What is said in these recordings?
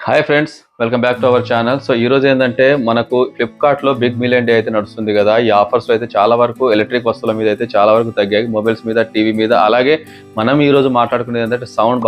Hi friends, welcome back to our channel. So ఈ రోజు ఏంటంటే మనకు ఫ్లిప్కార్ట్లో బిగ్ మిలియన్ డే అయితే నడుస్తుంది కదా. ఈ ఆఫర్స్లో అయితే చాలా వరకు ఎలక్ట్రిక్ వస్తువుల మీద అయితే చాలా వరకు తగ్గాయి, మొబైల్స్ మీద, టీవీ మీద. అలాగే మనం ఈ రోజు మాట్లాడుకునేది ఏంటంటే సౌండ్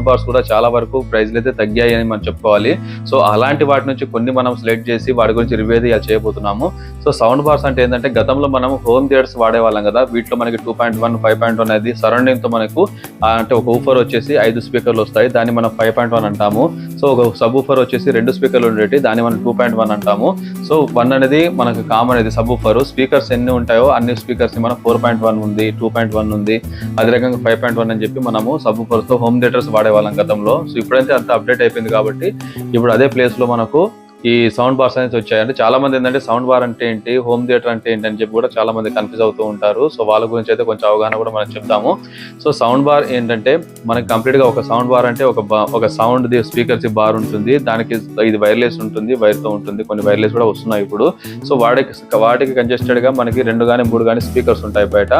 బార్స్ కూడా చాలా వరకు ప్రైస్లు అయితే తగ్గాయి అని మనం చెప్పుకోవాలి. సో అలాంటి వాటి నుంచి కొన్ని మనం సెలెక్ట్ చేసి వాటి గురించి రివ్యూ అయితే చేయబోతున్నాము. సో సౌండ్ బార్స్ అంటే ఏంటంటే గతంలో మనం హోమ్ థియేటర్స్ వాడేవాళ్ళం కదా. వీటిలో మనకి 2.1, 5.1 అనేది సరౌండింగ్తో మనకు అంటే ఒక ఊఫర్ వచ్చేసి 5 స్పీకర్లు వస్తాయి, దాన్ని మనం 5.1 అంటాము. సో ఒక సబ్ ఊఫర్ వచ్చేసి 2 స్పీకర్లు ఉండేవి, దాన్ని మనం 2.1 అంటాము. సో 1 అనేది మనకు కామన్, ఇది సబ్ ఊఫర్. స్పీకర్స్ ఎన్ని ఉంటాయో అన్ని స్పీకర్స్ మనం 4.1 ఉంది, 2.1 ఉంది, అదే రకంగా 5.1 అని చెప్పి మనము సబ్ ఊఫర్స్ తో హోమ్ థియేటర్స్ వాడేవాళ్ళం గతంలో. సో ఇప్పుడైతే అంత అప్డేట్ అయిపోయింది కాబట్టి ఇప్పుడు అదే ప్లేస్ లో మనకు ఈ సౌండ్ బార్స్ అనేది వచ్చాయి. అంటే చాలా మంది ఏంటంటే సౌండ్ బార్ అంటే ఏంటి, హోమ్ థియేటర్ అంటే ఏంటి అని చెప్పి కూడా చాలా మంది కన్ఫ్యూజ్ అవుతూ ఉంటారు. సో వాళ్ళ గురించి అయితే కొంచెం అవగాహన కూడా మనం చెప్తాము. సో సౌండ్ బార్ ఏంటంటే మనకి కంప్లీట్ గా ఒక సౌండ్ బార్ అంటే ఒక సౌండ్ స్పీకర్స్ బార్ ఉంటుంది, దానికి ఇది వైర్లెస్ ఉంటుంది, వైర్ తో ఉంటుంది, కొన్ని వైర్లెస్ కూడా వస్తున్నాయి ఇప్పుడు. సో వాటికి కంజెస్టెడ్ గా మనకి 2 కానీ 3 కానీ స్పీకర్స్ ఉంటాయి బయట.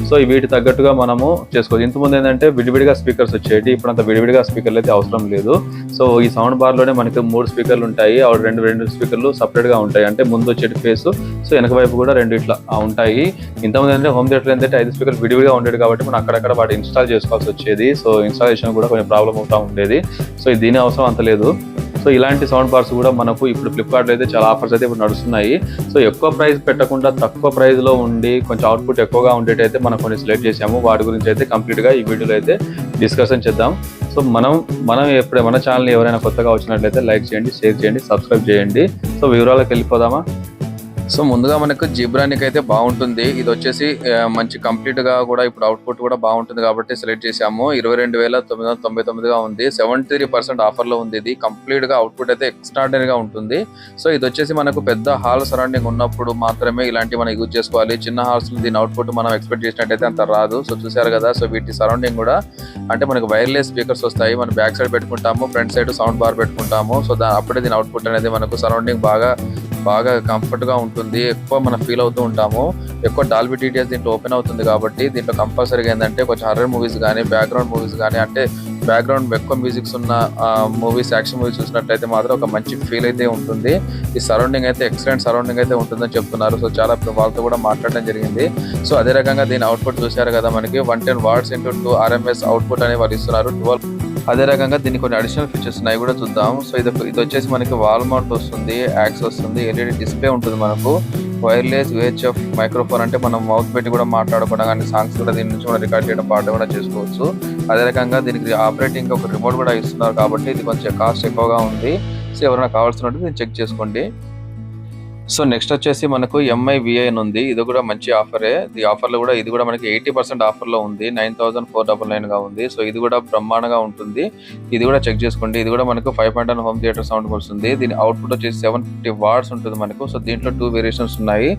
సో వీటి తగ్గట్టుగా మనము చేసుకోవచ్చు. ఇంతకుముందు ఏంటంటే విడివిడిగా స్పీకర్స్ వచ్చేటి, ఇప్పుడు అంత విడివిడిగా స్పీకర్లు అయితే అవసరం లేదు. సో ఈ సౌండ్ బార్ లోనే మనకి 3 స్పీకర్లు ఉంటాయి, రెండు స్పీకర్లు సపరేట్ గా ఉంటాయి. అంటే ముందు వచ్చేటి ఫేస్, సో వెనక వైపు కూడా 2 ఇట్లా ఉంటాయి. ఇంతకుముందు అంటే హోమ్ థియేటర్ ఏంటంటే 5 స్పీకర్లు విడివిడిగా ఉండేది కాబట్టి మనం అక్కడక్కడ వాటి ఇన్స్టాల్ చేసుకోవాల్సి వచ్చేది. సో ఇన్స్టాలేషన్ కూడా కొంచెం ప్రాబ్లం అవుతా ఉండేది. సో దీని అవసరం అంత లేదు. సో ఇలాంటి సౌండ్ బార్స్ కూడా మనకు ఇప్పుడు ఫ్లిప్కార్ట్లో అయితే చాలా ఆఫర్స్ అయితే ఇప్పుడు నడుస్తున్నాయి. సో ఎక్కువ ప్రైస్ పెట్టకుండా తక్కువ ప్రైస్ లో ఉండి కొంచెం అవుట్పుట్ ఎక్కువగా ఉండేటైతే మనం కొన్ని సెలెక్ట్ చేసాము. వాటి గురించి అయితే కంప్లీట్ గా ఈ వీడియోలో అయితే డిస్కషన్ చేద్దాం. సో మనం ఎప్పుడే మన ఛానల్ని ఎవరైనా కొత్తగా వచ్చినట్లయితే లైక్ చేయండి, షేర్ చేయండి, సబ్స్క్రైబ్ చేయండి. సో వివరాలకు వెళ్ళిపోదామా. సో ముందుగా మనకు జిబ్రానిక్ అయితే బాగుంటుంది. ఇది వచ్చేసి మంచి కంప్లీట్ గా కూడా ఇప్పుడు అవుట్పుట్ కూడా బాగుంటుంది కాబట్టి సెలెక్ట్ చేసాము. 22,999గా ఉంది, 73% ఆఫర్ లో ఉంది. ఇది కంప్లీట్ గా అవుట్పుట్ అయితే ఎక్స్ట్రాడినరీగా ఉంటుంది. సో ఇది వచ్చేసి మనకు పెద్ద హాల్ సరౌండింగ్ ఉన్నప్పుడు మాత్రమే ఇలాంటి మనం యూజ్ చేసుకోవాలి. చిన్న హాల్స్ దీని అవుట్పుట్ మనం ఎక్స్పెక్ట్ చేసినట్టయితే అంత రాదు. సో చూసారు కదా. సో వీటి సరౌండింగ్ కూడా అంటే మనకు వైర్లెస్ స్పీకర్స్ వస్తాయి. మనం బ్యాక్ సైడ్ పెట్టుకుంటాము, ఫ్రంట్ సైడ్ సౌండ్ బార్ పెట్టుకుంటాము. సో అప్పుడే దీని అవుట్పుట్ అనేది మనకు సరౌండింగ్ బాగా కంఫర్ట్ గా ఉంటుంది. ఎక్కువ మనం ఫీల్ అవుతూ ఉంటాము. ఎక్కువ డాల్బీ డీటెయిల్స్ దీంట్లో ఓపెన్ అవుతుంది కాబట్టి దీంట్లో కంపల్సరీగా ఏంటంటే కొంచెం హర్రర్ మూవీస్ కానీ, బ్యాక్గ్రౌండ్ మూవీస్ కానీ, అంటే బ్యాక్గ్రౌండ్ ఎక్కువ మ్యూజిక్స్ ఉన్న మూవీస్, యాక్షన్ మూవీస్ చూసినట్లయితే మాత్రం ఒక మంచి ఫీల్ అయితే ఉంటుంది. ఈ సరౌండింగ్ అయితే ఎక్సలెంట్ సరౌండింగ్ అయితే ఉంటుందని చెప్తున్నారు. సో చాలా వాళ్ళతో కూడా మాట్లాడడం జరిగింది. సో అదే రకంగా దీని అవుట్పుట్ చూశారు కదా, మనకి 110 వాట్స్ × 2 RMS అవుట్పుట్ అని వాళ్ళు ఇస్తున్నారు. 12. అదే రకంగా దీనికి కొన్ని అడిషనల్ ఫీచర్స్ ఉన్నాయి కూడా చూద్దాం. సో ఇది వచ్చేసి మనకి వాల్ మౌంట్ వస్తుంది, యాక్స్ వస్తుంది, LED డిస్ప్లే ఉంటుంది మనకు, వైర్లెస్ UHF మైక్రోఫోన్, అంటే మనం మౌత్ పెట్టి కూడా మాట్లాడుకోవడం కానీ, సాంగ్స్ కూడా దీని నుంచి మనం రికార్డ్ చేయడం, పాట కూడా చేసుకోవచ్చు. అదే రకంగా దీనికి ఆపరేటింగ్ ఒక రిమోట్ కూడా ఇస్తున్నారు కాబట్టి ఇది కొంచెం కాస్ట్ ఎక్కువగా ఉంది. సో ఎవరైనా కావాల్సినట్టు దీన్ని చెక్ చేసుకోండి. సో నెక్స్ట్ వచ్చేసి మనకు MI VI అని ఉంది. ఇది కూడా మంచి ఆఫరే. ఈ ఆఫర్లో కూడా ఇది కూడా మనకి 80% ఆఫర్లో ఉంది, 9,499గా ఉంది. సో ఇది కూడా బ్రహ్మాండంగా ఉంటుంది. ఇది కూడా చెక్ చేసుకోండి. ఇది కూడా మనకు 5.1 హోమ్ థియేటర్ సౌండ్ వస్తుంది. దీని అవుట్పుట్ వచ్చేసి 750 వాట్స్ ఉంటుంది మనకు. సో దీంట్లో 2 వేరియేషన్స్ ఉన్నాయి,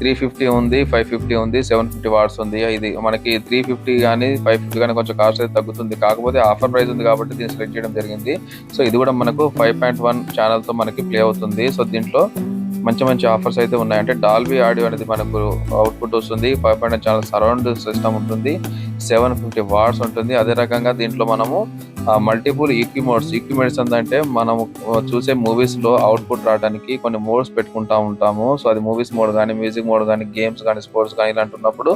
350 ఉంది, 550 ఉంది, 750 వాట్స్ ఉంది. ఇది మనకి 350 కానీ 550 కానీ కొంచెం కాస్ట్ అయితే తగ్గుతుంది, కాకపోతే ఆఫర్ ప్రైస్ ఉంది కాబట్టి దీన్ని సెలెక్ట్ చేయడం జరిగింది. సో ఇది కూడా మనకు 5.1 ఛానల్తో మనకి ప్లే అవుతుంది. సో దీంట్లో మంచి ఆఫర్స్ అయితే ఉన్నాయి. అంటే డాల్బీ ఆడియో అనేది మనకు అవుట్పుట్ వస్తుంది, 5.1 ఛానల్ సరౌండ్ సిస్టమ్ ఉంటుంది, 750 వాట్స్ ఉంటుంది. అదే రకంగా దీంట్లో మనము మల్టిపుల్ ఈక్యూ మోడ్స్ అంటే మనము చూసే మూవీస్ లో అవుట్పుట్ రావడానికి కొన్ని మోడ్స్ పెట్టుకుంటా ఉంటాము. సో అది మూవీస్ మోడ్ కానీ, మ్యూజిక్ మోడ్ కానీ, గేమ్స్ కానీ, స్పోర్ట్స్ కానీ ఇలాంటి ఉన్నప్పుడు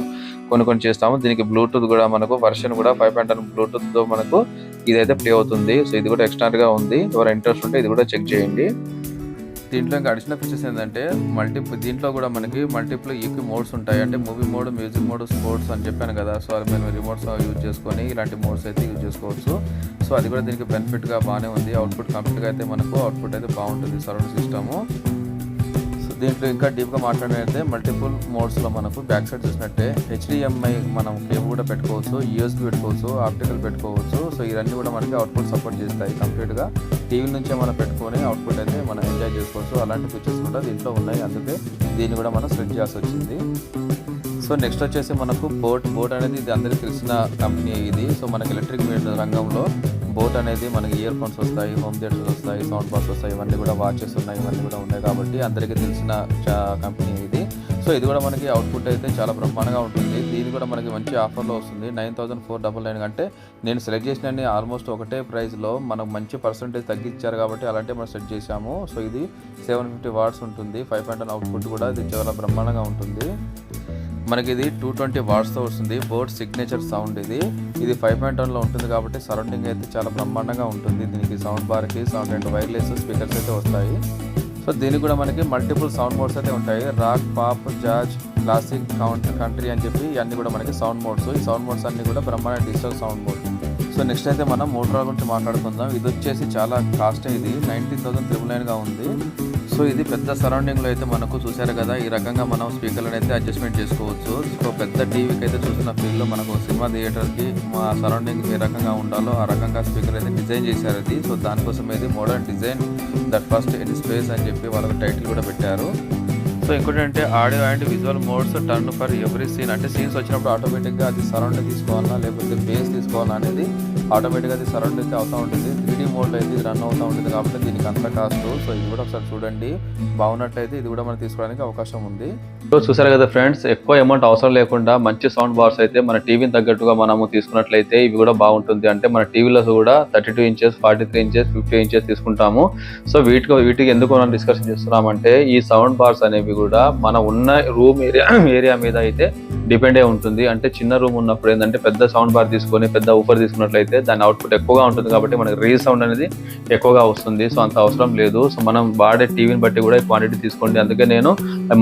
కొన్ని చేస్తాము. దీనికి బ్లూటూత్ కూడా మనకు వర్షన్ కూడా 5.1 బ్లూటూత్ తో మనకు ఇదైతే ప్లే అవుతుంది. సో ఇది కూడా ఎక్స్ట్రా గా ఉంది. ఎవరైనా ఇంట్రెస్ట్ ఉంటే ఇది కూడా చెక్ చేయండి. దీంట్లో ఇంకా అడిషనల్ ఫీచర్స్ ఏంటంటే దీంట్లో కూడా మనకి మల్టిపుల్ ఈక్యూ మోడ్స్ ఉంటాయి. అంటే movie mode, music mode, sports అని చెప్పాను కదా. సో అది మేము రిమోట్స్ యూజ్ చేసుకొని ఇలాంటి మోడ్స్ అయితే యూజ్ చేసుకోవచ్చు. సో అది కూడా దీనికి బెనిఫిట్గా బాగానే ఉంది. అవుట్పుట్ కంప్లీట్గా అయితే మనకు అవుట్పుట్ అయితే బాగుంటుంది సరౌండ్ సిస్టము. దీంట్లో ఇంకా డీప్గా మాట్లాడినట్లయితే మల్టిపుల్ మోడ్స్లో మనకు బ్యాక్ సైడ్ చూసినట్టే HDMI మనం కేబుల్ కూడా పెట్టుకోవచ్చు, USB పెట్టుకోవచ్చు, ఆప్టికల్ పెట్టుకోవచ్చు. సో ఇవన్నీ కూడా మనకి అవుట్పుట్ సపోర్ట్ చేస్తాయి. కంప్లీట్గా టీవీ నుంచే మనం పెట్టుకొని అవుట్పుట్ అయితే మనం ఎంజాయ్ చేసుకోవచ్చు. అలాంటి ఫీచర్స్ కూడా దీంట్లో ఉన్నాయి, అందుకే దీన్ని కూడా మనం సెలెక్ట్ చేయాల్సి వచ్చింది. సో నెక్స్ట్ వచ్చేసి మనకు బోట్ అనేది ఇది అందరికీ తెలిసిన కంపెనీ ఇది. సో మనకి ఎలక్ట్రిక్ రంగంలో బోట్ అనేది మనకి ఇయర్ ఫోన్స్ వస్తాయి, హోమ్ థియేటర్స్ వస్తాయి, సౌండ్ బాక్స్ వస్తాయి, ఇవన్నీ కూడా వాచెస్ ఉన్నాయి, ఇవన్నీ కూడా ఉన్నాయి కాబట్టి అందరికీ తెలిసిన కంపెనీ ఇది. సో ఇది కూడా మనకి అవుట్పుట్ అయితే చాలా బ్రహ్మాండంగా ఉంటుంది. దీని కూడా మనకి మంచి ఆఫర్లో వస్తుంది 9499 అంటే నేను సెలెక్ట్ చేసిన ఆల్మోస్ట్ ఒకటే ప్రైస్లో మనకు మంచి పర్సెంటేజ్ తగ్గించారు కాబట్టి అలాంటి మనం సెట్ చేసాము. సో ఇది 750 వాట్స్ ఉంటుంది, 5.1 అవుట్పుట్ కూడా ఇది చాలా బ్రహ్మాండంగా ఉంటుంది. మనకి ఇది 220 వాట్స్తో వస్తుంది. బోట్ సిగ్నేచర్ సౌండ్ ఇది 5.1లో ఉంటుంది కాబట్టి సరౌండింగ్ అయితే చాలా బ్రహ్మాండంగా ఉంటుంది. దీనికి సౌండ్ బార్కి సౌండ్ అండ్ వైర్లెస్ స్పీకర్స్ అయితే వస్తాయి. సో దీనికి కూడా మనకి మల్టిపుల్ సౌండ్ మోడ్స్ అయితే ఉంటాయి. Rock, pop, jazz, classic, country అని చెప్పి ఇవన్నీ కూడా మనకి సౌండ్ మోడ్స్. ఈ సౌండ్ మోడ్స్ అన్నీ కూడా బ్రహ్మాండ digital sound mode. So next అయితే మనం మోటరోలా గురించి మాట్లాడుకుందాం. ఇది వచ్చేసి చాలా కాస్ట్, ఇది 19,999గా ఉంది. సో ఇది పెద్ద సరౌండింగ్లో అయితే మనకు చూసారు కదా, ఈ రకంగా మనం స్పీకర్లను అయితే అడ్జస్ట్మెంట్ చేసుకోవచ్చు. సో పెద్ద టీవీకి అయితే చూసిన ఫీల్డ్లో మనకు సినిమా థియేటర్కి మా సరౌండింగ్ ఏ రకంగా ఉండాలో ఆ రకంగా స్పీకర్ అయితే డిజైన్ చేశారు ఇది. సో దానికోసం ఇది modern design that first in space అని చెప్పి వాళ్ళకి టైటిల్ కూడా పెట్టారు. సో ఇంకోటి అంటే audio and visual modes turn for every scene, అంటే సీన్స్ వచ్చినప్పుడు ఆటోమేటిక్గా అది సరౌండ్ తీసుకోవాలా లేకపోతే బేస్ తీసుకోవాలా అనేది ఆటోమేటిక్గా అది సరౌండ్ అయితే అవుతూ ఉంటుంది. 3D మోడ్లో అయితే ఇది రన్ అవుతూ ఉంటుంది కాబట్టి దీనికి అంత కాస్ట్. సో ఇది కూడా ఒకసారి చూడండి, బాగున్నట్టయితే ఇది కూడా మనం తీసుకోవడానికి అవకాశం ఉంది. సో చూసారు కదా ఫ్రెండ్స్, ఎక్కువ అమౌంట్ అవసరం లేకుండా మంచి సౌండ్ బార్స్ అయితే మన టీవీని తగ్గట్టుగా మనము తీసుకున్నట్లయితే ఇవి కూడా బాగుంటుంది. అంటే మన టీవీలో కూడా 32 ఇంచెస్, 43 ఇంచెస్, 50 ఇంచెస్ తీసుకుంటాము. సో వీటికి ఎందుకు మనం డిస్కషన్ చేస్తున్నామంటే ఈ సౌండ్ బార్స్ అనేవి కూడా మన ఉన్న రూమ్ ఏరియా మీద అయితే డిపెండ్ అయి ఉంటుంది. అంటే చిన్న రూమ్ ఉన్నప్పుడు ఏంటంటే పెద్ద సౌండ్ బార్ తీసుకొని పెద్ద ఊఫర్ తీసుకున్నట్లయితే దాని అవుట్పుట్ ఎక్కువగా ఉంటుంది కాబట్టి మనకి రీసౌండ్ అనేది ఎక్కువగా వస్తుంది. సో అంత అవసరం లేదు. సో మనం వాడే టీవీని బట్టి కూడా క్వాంటిటీ తీసుకోండి. అందుకే నేను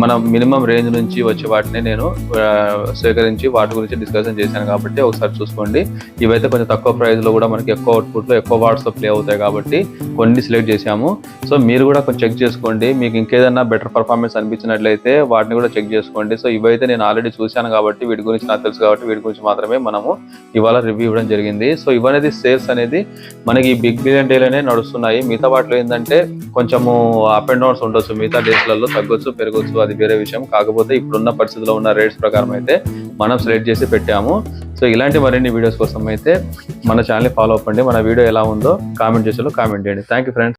మన మినిమం రేంజ్ నుంచి వచ్చే వాటిని నేను సేకరించి వాటి గురించి డిస్కషన్ చేశాను కాబట్టి ఒకసారి చూసుకోండి. ఇవైతే కొంచెం తక్కువ ప్రైస్లో కూడా మనకి ఎక్కువ అవుట్పుట్లో ఎక్కువ వాట్స్లో ప్లే అవుతాయి కాబట్టి కొన్ని సెలెక్ట్ చేశాము. సో మీరు కూడా కొంచెం చెక్ చేసుకోండి, మీకు ఇంకేదన్నా బెటర్ పర్ఫార్మెన్స్ అనిపించినట్లయితే వాటిని కూడా చెక్ చేసుకోండి. సో ఇవైతే నేను ఆల్రెడీ చూశాను కాబట్టి వీటి గురించి నాకు తెలుసు కాబట్టి వీటి గురించి మాత్రమే మనము ఇవాళ రివ్యూ ఇవ్వడం జరిగింది. సో ఇవనేది సేల్స్ అనేది మనకి బిగ్ బిలియన్ డేలోనే నడుస్తున్నాయి. మిగతా వాటిలో ఏంటంటే కొంచెము అప్ అండ్ డౌన్స్ ఉండొచ్చు, మిగతా డేస్లలో తగ్గొచ్చు పెరగొచ్చు, అది వేరే విషయం. కాకపోతే ఇప్పుడున్న పరిస్థితిలో ఉన్న రేట్స్ ప్రకారం అయితే మనం సెలెక్ట్ చేసి పెట్టాము. సో ఇలాంటి మరిన్ని వీడియోస్ కోసం అయితే మన ఛానల్ని ఫాలో అవ్వండి. మన వీడియో ఎలా ఉందో కామెంట్ చేసేలో కామెంట్ చేయండి. Thank you friends.